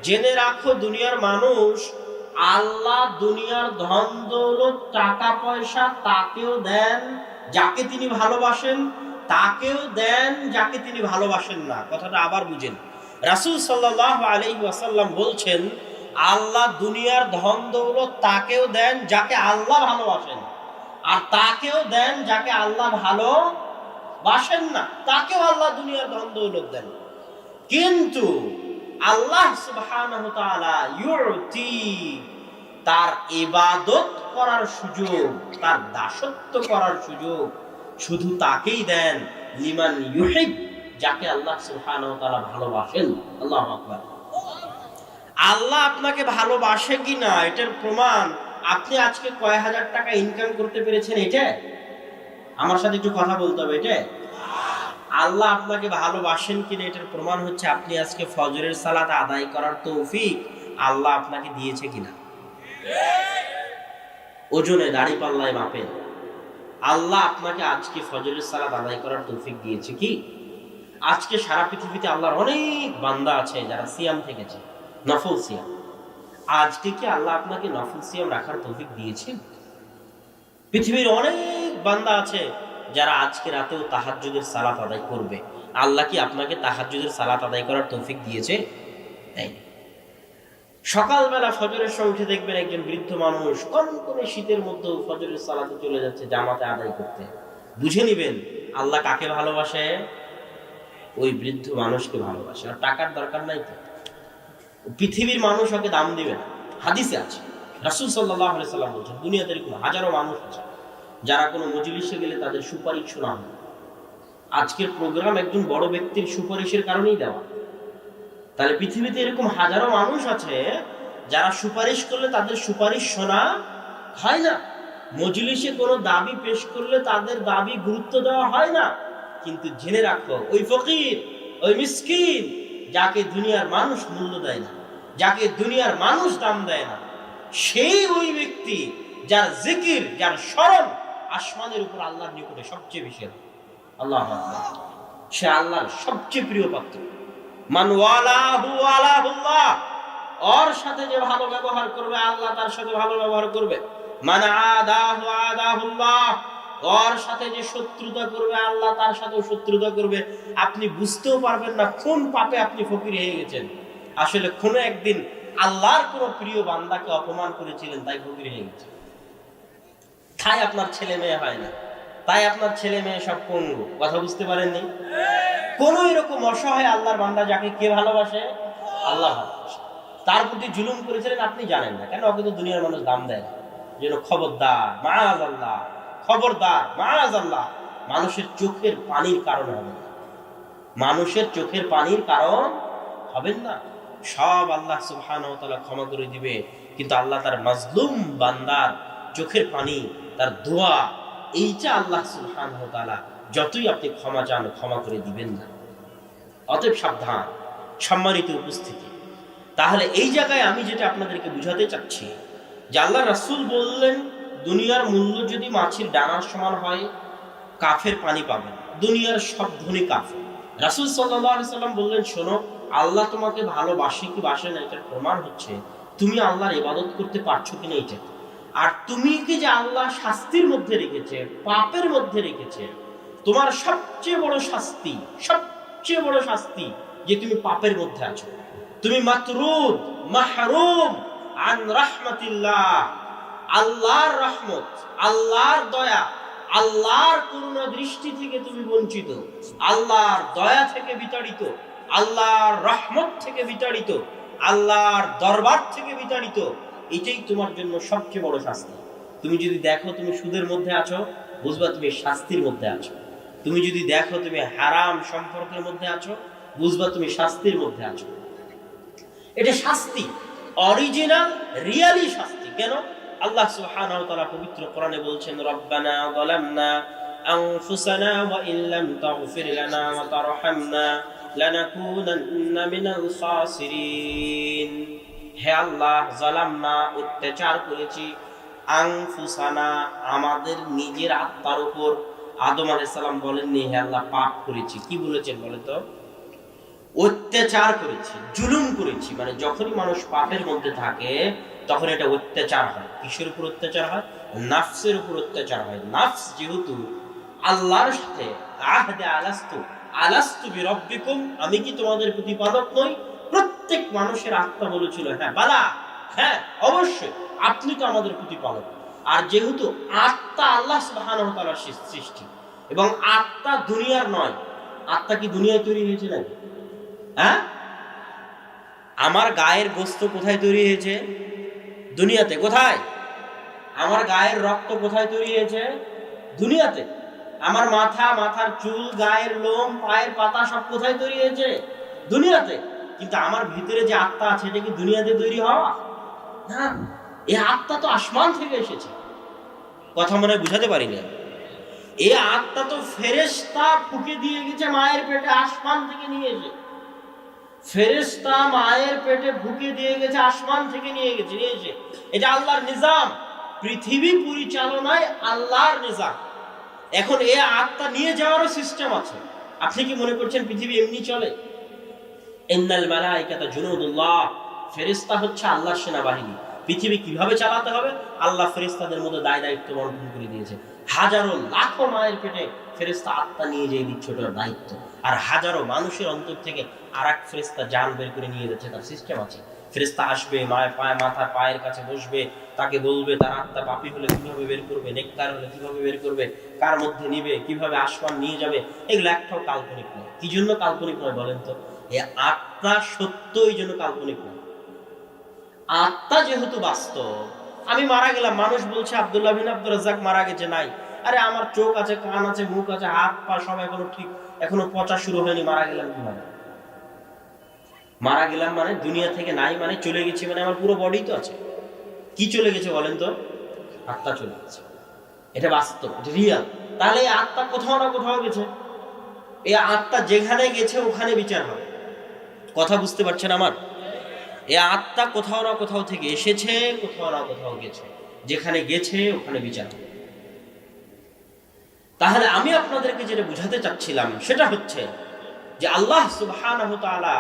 জেনে রাখো দুনিয়ার মানুষ, আল্লাহ দুনিয়ার ধন দৌলত টাকা পয়সা তাকেও দেন যাকে তিনি ভালোবাসেন, তাকেও দেন যাকে তিনি ভালোবাসেন না। কথাটা আবার বুঝেন। রাসূল সাল্লাল্লাহু আলাইহি ওয়াসাল্লাম বলছেন আল্লাহ দুনিয়ার ধন দৌলত তাকেও দেন যাকে আল্লাহ ভালোবাসেন, আর তাকেও দেন যাকে আল্লাহ ভালোবাসেন না, তাকেও আল্লাহ দুনিয়ার ধন দৌলত দেন। কিন্তু আল্লাহ সুবহানাহু ওয়া তাআলা ইউতি, তার ইবাদত করার সুযোগ, তার দাসত্ব করার সুযোগ শুধু তাকেই দেন লিমান ইউহিব, যাকে আল্লাহ সুবহানাহু ওয়া তাআলা ভালোবাসেন। আল্লাহু আকবার। আল্লাহ আপনাকে ভালোবাসে কিনা এটার প্রমাণ আপনি আজকে কয় হাজার টাকা ইনকাম করতে পেরেছেন, এটা আমার সাথে একটু কথা বলতে হবে। এটা আল্লাহ আপনাকে ভালোবাসেন কিনা এটার প্রমাণ হচ্ছে আপনি আজকে ফজরের সালাত আদায় করার তৌফিক আল্লাহ আপনাকে দিয়েছে কিনা। ওজনে দাড়ি পাল্লায় মাপেন, আল্লাহ আপনাকে আজকে ফজরের সালাত আদায় করার তৌফিক দিয়েছে কি? আজকে সারা পৃথিবীতে আল্লাহর অনেক বান্দা আছে যারা সিয়াম থেকেছে, নফল সিয়াম। আজকে কি আল্লাহ আপনাকে নফল সিয়াম রাখার তৌফিক দিয়েছেন? পৃথিবীর অনেক বান্দা আছে যারা আজকে রাতেও তাহাজ্জুদের সালাত আদায় করবে। আল্লাহ কি আপনাকে তাহাজ্জুদের সালাত আদায় করার তৌফিক দিয়েছে? দেয়নি। সকালবেলা ফজরের সময় উঠে দেখবেন একজন বৃদ্ধ মানুষ কনকনে শীতের মধ্যেও ফজরের সালাতে চলে যাচ্ছে জামাতে আদায় করতে। বুঝে নিবেন আল্লাহ কাকে ভালোবাসে? ওই বৃদ্ধ মানুষকে ভালোবাসে। আর টাকার দরকার নাই তো, পৃথিবীর মানুষ ওকে দাম দিবে না। হাদিসে আছে, রাসূল সাল্লাল্লাহু আলাইহি সাল্লাম বলেছেন, দুনিয়াতে এরকম হাজারো মানুষ আছে যারা কোনো মজলিসে গেলে তাদের সুপারিশ শোনা হয়। আজকের প্রোগ্রাম একজন বড় ব্যক্তির সুপারিশের কারণেই দেওয়া। তাহলে পৃথিবীতে এরকম হাজারো মানুষ আছে যারা সুপারিশ করলে তাদের সুপারিশ শোনা হয় না। মজলিসে কোনো দাবি পেশ করলে তাদের দাবি গুরুত্ব দেওয়া হয় না। কিন্তু জেনে রাখো, ওই ফকির, ওই মিসকিন যাকে দুনিয়ার মানুষ মূল্য দেয় না, যাকে দুনিয়ার মানুষ দাম দেয় না, সেই ওই ব্যক্তি যার জিকির, যার স্মরণ আসমানের উপর আল্লাহর নিকটে সবচেয়ে বেশি। আল্লাহু আকবার। সে আল্লাহর সবচেয়ে প্রিয় পাত্র। মান ওয়ালাহু ওয়ালাহুল্লাহ, ওর সাথে যে ভালো ব্যবহার করবে আল্লাহ তার সাথে ভালো ব্যবহার করবে। মান আদাহু আদাহুল্লাহ, ওর সাথে যে শত্রুতা করবে আল্লাহ তার সাথেও শত্রুতা করবে। আপনি বুঝতেও পারবেন না কোন পাপে আপনি ফকির হয়ে গেছেন। আসলে কোনো একদিন আল্লাহর কোন প্রিয় বান্দাকে অপমান করেছিলেন, তাই ফকির হয়ে গেছেন। তাই আপনার ছেলে মেয়ে হয় না, তাই আপনার ছেলে মেয়ে সব পঙ্গু। কথা বুঝতে পারেননি? কোন এরকম অসহায় আল্লাহর বান্দা যাকে কে ভালোবাসে? আল্লাহ ভালোবাসে। তার প্রতি জুলুম করেছিলেন আপনি জানেন না কেন? ওকে তো দুনিয়ার মানুষ দাম দেয় না। যেন খবরদার, মাআযাল্লাহ, খবরদার, মাআযাল্লাহ, মানুষের চোখের পানির কারণ হবেন না। মানুষের চোখের পানির কারণ হবেন না। সব আল্লাহ সুবহানাহু ওয়া তাআলা ক্ষমা করে দিবে, কিন্তু আল্লাহ তার মাজলুম বান্দার চোখের পানি, তার দোয়া, এইটা আল্লাহ সুবহানাহু ওয়া তাআলা যতই আপনি ক্ষমা চান ক্ষমা করে দিবেন না। অতএব সাবধান। সম্মানিত উপস্থিতি, তাহলে এই জায়গায় আমি যেটা আপনাদেরকে বুঝাতে চাচ্ছি যে আল্লাহ রাসূল বললেন দুনিয়ার মূল্য যদি মাছের ডানার সমান হয় কাফের পানি পাবেন। দুনিয়ার সব ধনী কাফের। রাসূল সাল্লাল্লাহু আলাইহি সাল্লাম বললেন, শোনো, আল্লাহ তোমাকে ভালোবাসে কি বাসে না এটার প্রমাণ হচ্ছে তুমি আল্লাহর ইবাদত করতে পারছো কিনা এটা। আর তুমি কি যে আল্লাহ শাস্তির মধ্যে রেখেছে, পাপের মধ্যে রেখেছে, তোমার সবচেয়ে বড় শাস্তি, সবচেয়ে বড় শাস্তি যে তুমি পাপের মধ্যে আছো। তুমি মাতরুদ, মাহরুম আন রাহমাতিল্লাহ, আল্লাহর রহমত, আল্লাহর দয়া, আল্লাহর করুণা দৃষ্টি থেকে তুমি বঞ্চিত, আল্লাহর দয়া থেকে বিতাড়িত, আল্লাহর রহমত থেকে বিতাড়িত, আল্লাহর দরবার থেকে বিতাড়িত। এটাই তোমার জন্য সবচেয়ে বড় শাস্তি। তুমি যদি দেখো তুমি সুদের মধ্যে আছো, বুঝবা তুমি শাস্তির মধ্যে আছো। তুমি যদি দেখো তুমি হারাম সম্পর্কের মধ্যে আছো, বুঝবা তুমি শাস্তির মধ্যে আছো। এটা শাস্তি, অরিজিনাল রিয়ালি শাস্তি। কেন? আল্লাহ সুবহানাহু ওয়া তাআলা পবিত্র কোরআনে বলছেন, রব্বানা যালামনা আনফুসানা ওয়া ইল্লাম তাগফির লানা ওয়া তারহামনা লানাকুনান্না মিনাল খাসিরিন। হে আল্লাহ, যালামনা, অত্যাচার করেছি, আনফুসানা, আমাদের নিজের আত্মার উপর। আদম আলাইহিস সালাম বলেননি হে আল্লাহ পাপ করেছি, কি বলেছেন বলেন তো? অত্যাচার করেছি, জুলুম করেছি। মানে যখনই মানুষ পাপের মধ্যে থাকে তখন এটা অত্যাচার হয়। কিসের উপর অত্যাচার হয়? নাফসের উপর অত্যাচার হয়। নাফস যেহেতু আল্লাহর সাথে আহদে আলাস্তু বিরব্বিকুম, আমি কি তোমাদের প্রতিপালক নই? প্রত্যেক মানুষের আত্মা বলেছিল হ্যাঁ বালা, হ্যাঁ অবশ্যই আপনি তো আমাদের প্রতিপালক। আর যেহেতু আত্মা আল্লাহ সুবহানাহু ওয়া তাআলার সৃষ্টি এবং আত্মা দুনিয়ার নয়, আত্মা কি দুনিয়ায় তৈরি হয়েছে নাকি? হ্যাঁ, আমার গায়ের গোস্ত কোথায় তৈরি হয়েছে? দুনিয়াতে। কোথায়? আমার গায়ের রক্ত কোথায় তৈরি হয়েছে? দুনিয়াতে। আমার মাথা, মাথার চুল, গায়ের লোম, পায়ের পাতা সব কোথায় তৈরি হয়েছে? দুনিয়াতে। কিন্তু আমার ভিতরে যে আত্মা আছে এটা কি দুনিয়াতে তৈরি হওয়া? না, এই আত্মা তো আসমান থেকে এসেছে। কথা মনে বুঝাতে পারি না। এই আত্মা তো ফেরেশতা ফুঁকে দিয়ে গেছে মায়ের পেটে, আসমান থেকে নিয়ে এসে। ফেরেশতা মায়ের পেটে ফুঁকে দিয়ে গেছে, আসমান থেকে নিয়ে এসে। এটা আল্লাহর নিজাম, পৃথিবী পরিচালনায় আল্লাহর নিজাম। এখন এই আত্মা নিয়ে যাওয়ারও সিস্টেম আছে। আপনি কি মনে করছেন পৃথিবী এমনি চলে? ইন্নাল মালাইকাতা জুনুদুল্লাহ, ফেরেশতা হচ্ছে আল্লাহর সেনাবাহিনী। পৃথিবী কিভাবে চালাতে হবে আল্লাহ ফেরেশতাদের মধ্যে দায়িত্ব বন্টন করে দিয়েছে। হাজারো লাখো মায়ের পেটে ফেরেশতা আত্মা নিয়ে যেয়ে দিচ্ছে ওটার দায়িত্ব, আর হাজারো মানুষের অন্তর থেকে আর এক ফেরেশতা জান বের করে নিয়ে যাচ্ছে, তার সিস্টেম আছে। ফেরেশতা আসবে, মায়ের পায়ে মাথার পায়ের কাছে বসবে, তাকে বলবে তার আত্মা পাপী হলে কিভাবে বের করবে, নেককার হলে কিভাবে বের করবে, কার মধ্যে নিবে, কিভাবে আসমান নিয়ে যাবে। এগুলো একটাও কাল্পনিক নয়। কি জন্য কাল্পনিক নয় বলেন তো? এই আত্মা সত্য, এই জন্য কাল্পনিক নয়। আত্মা যেহেতু বাস্তব, আমি মারা গেলাম, মানুষ বলছে আব্দুল্লাহ বিন আব্দুর রাজ্জাক মারা গেছে, নাই। আরে আমার চোখ আছে, কান আছে, মুখ আছে, হাত পা সব এখনো ঠিক, এখনো পচা শুরু হয়নি, মারা গেলাম কিভাবে? মারা গেলাম মানে দুনিয়া থেকে নাই, মানে চলে গেছি, মানে আমার পুরো বডি তো আছে। কি চলে গেছে বলেন তো? আত্মা চলে গেছে। এটা বাস্তব, এটা রিয়াল। তাহলে এই আত্মা কোথাও না কোথাও গেছে। এই আত্মা যেখানে গেছে ওখানে বিচার হবে। কথা বুঝতে পারছেন আমার? এই আত্মা কোথাও না কোথাও থেকে এসেছে, কোথাও না কোথাও গেছে, যেখানে গেছে ওখানে বিচার হবে। তাহলে আমি আপনাদেরকে যেটা বুঝাতে চাচ্ছিলাম সেটা হচ্ছে যে আল্লাহ সুবহানাহু ওয়া তাআলা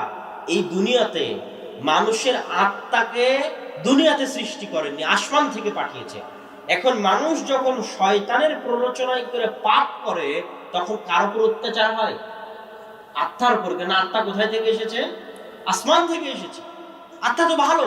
এই দুনিয়াতে মানুষের আত্মাকে দুনিয়াতে সৃষ্টি করেননি, আসমান থেকে পাঠিয়েছে। এখন মানুষ যখন শয়তানের প্ররোচনায় করে পাপ করে, তখন কার উপর অত্যাচার হয়? আত্মার উপর। কেন? আত্মা কোথায় থেকে এসেছে? আসমান থেকে এসেছে। আত্মা তো ভালো,